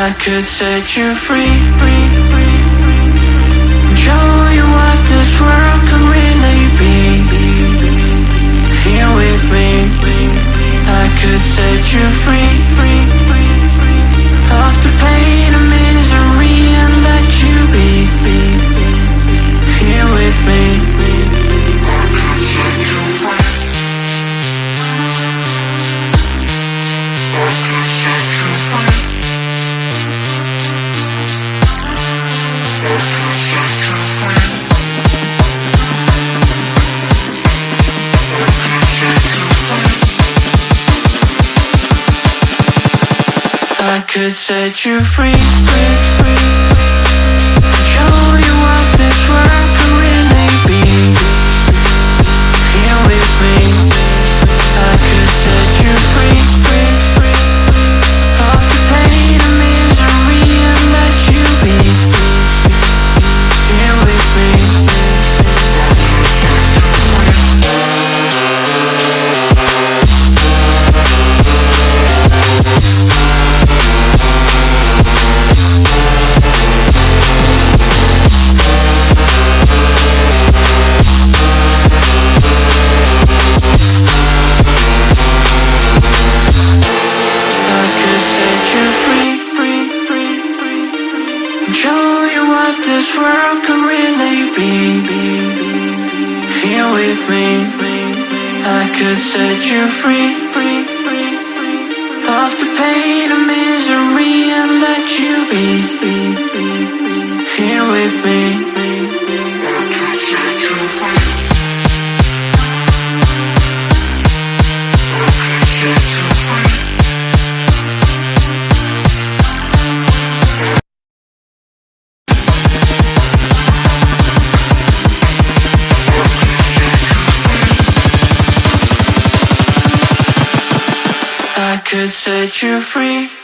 I could set you free, show you what this world could really be. Here with me, I could set you free of the pain and misery and let you be. Here with me, I could set you free. I could set you free. I could set you free. I could set you free. I could set you free, show you what this world could really be. Here with me, I could set you free of the pain and misery and let you be. Here with me, I could set you show you what this world could really be. Here with me, I could set you free of the pain and misery and let you be. Here with me, I could set you free. I could set you free. I could set you free.